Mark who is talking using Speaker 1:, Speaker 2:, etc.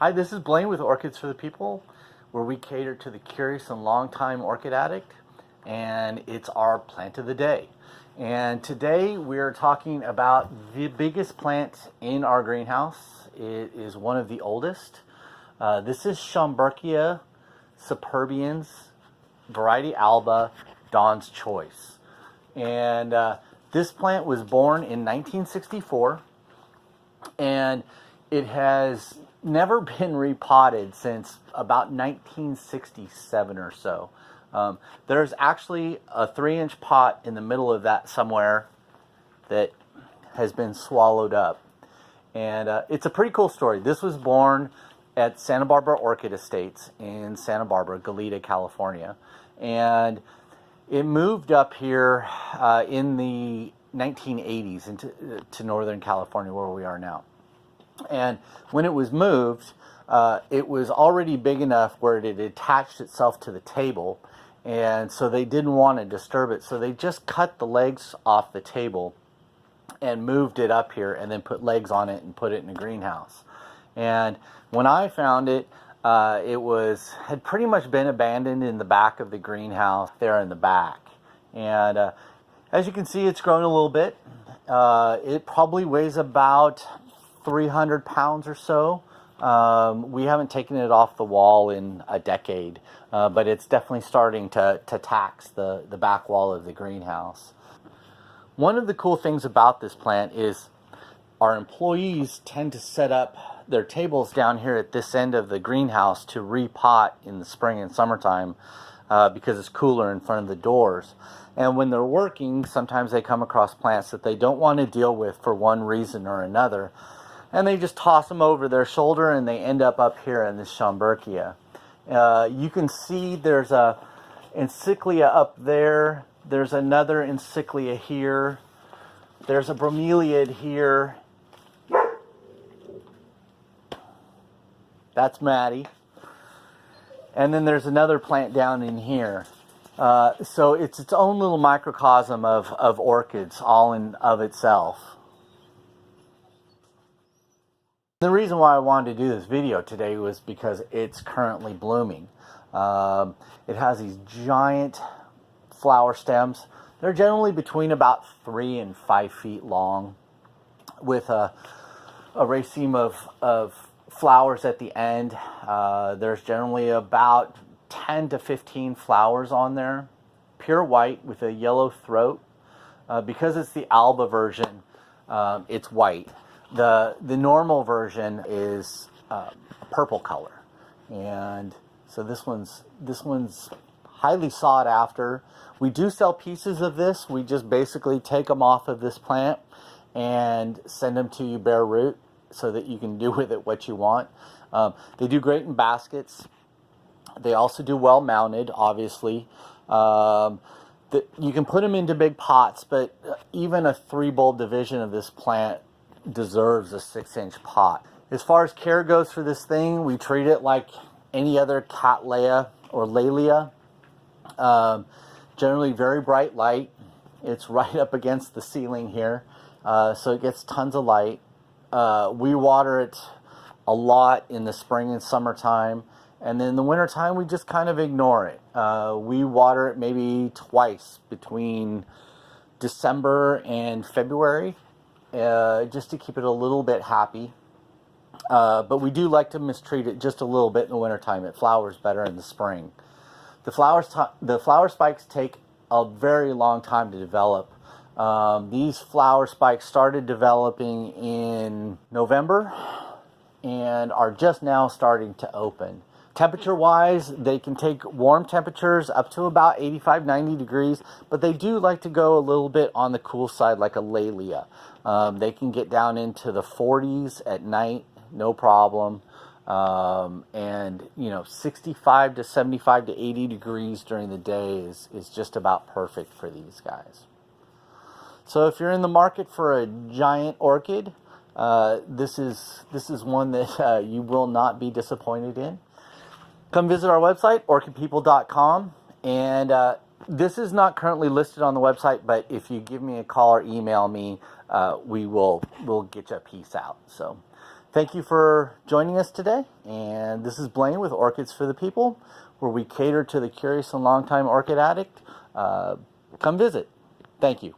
Speaker 1: Hi, this is Blaine with Orchids for the People, where we cater to the curious and long-time orchid addict, and it's our plant of the day. And today we're talking about the biggest plant in our greenhouse. It is one of the oldest. This is Schomburgkia Superbiens, variety Alba, Dawn's Choice. And this plant was born in 1964, and it has never been repotted since about 1967 or so. There's actually a 3-inch pot in the middle of that somewhere that has been swallowed up. And it's a pretty cool story. This was born at Santa Barbara Orchid Estates in Santa Barbara, Goleta, California. And it moved up here in the 1980s into Northern California, where we are now. And when it was moved, it was already big enough where it had attached itself to the table, and so they didn't want to disturb it. So they just cut the legs off the table and moved it up here, and then put legs on it and put it in a greenhouse. And when I found it, had pretty much been abandoned in the back of the greenhouse there in the back. And as you can see, it's grown a little bit. It probably weighs about 300 pounds or so. We haven't taken it off the wall in a decade, but it's definitely starting to tax the back wall of the greenhouse. One of the cool things about this plant is our employees tend to set up their tables down here at this end of the greenhouse to repot in the spring and summertime because it's cooler in front of the doors. And when they're working, sometimes they come across plants that they don't want to deal with for one reason or another. And they just toss them over their shoulder, and they end up here in this Schomburgkia. You can see there's a encyclia up there. There's another encyclia here. There's a bromeliad here. That's Maddie. And then there's another plant down in here. So it's its own little microcosm of orchids all in of itself. The reason why I wanted to do this video today was because it's currently blooming. It has these giant flower stems. They're generally between about 3 and 5 feet long, with a raceme of flowers at the end. There's generally about 10 to 15 flowers on there, pure white with a yellow throat. Because it's the Alba version, it's white. The normal version is purple color, and so this one's highly sought after. We do sell pieces of this. We just basically take them off of this plant and send them to you bare root so that you can do with it what you want. They do great in baskets. They also do well mounted, obviously. You can put them into big pots, but even a 3-bulb division of this plant deserves a 6-inch pot. As far as care goes for this thing, we treat it like any other cattleya or laelia. Generally very bright light. It's right up against the ceiling here, so it gets tons of light. We water it a lot in the spring and summertime, and then in the wintertime we just kind of ignore it. We water it maybe twice between December and February, just to keep it a little bit happy. But we do like to mistreat it just a little bit in the wintertime. It flowers better in the spring. The flower spikes take a very long time to develop. These flower spikes started developing in November and are just now starting to open. Temperature-wise, they can take warm temperatures up to about 85, 90 degrees, but they do like to go a little bit on the cool side like a laelia. They can get down into the 40s at night, no problem. And 65 to 75 to 80 degrees during the day is just about perfect for these guys. So if you're in the market for a giant orchid, this is one that you will not be disappointed in. Come visit our website, orchidpeople.com, and this is not currently listed on the website, but if you give me a call or email me, we'll get you a piece out. So Thank you for joining us today. And this is Blaine with Orchids for the People, where we cater to the curious and longtime orchid addict. Come visit. Thank you.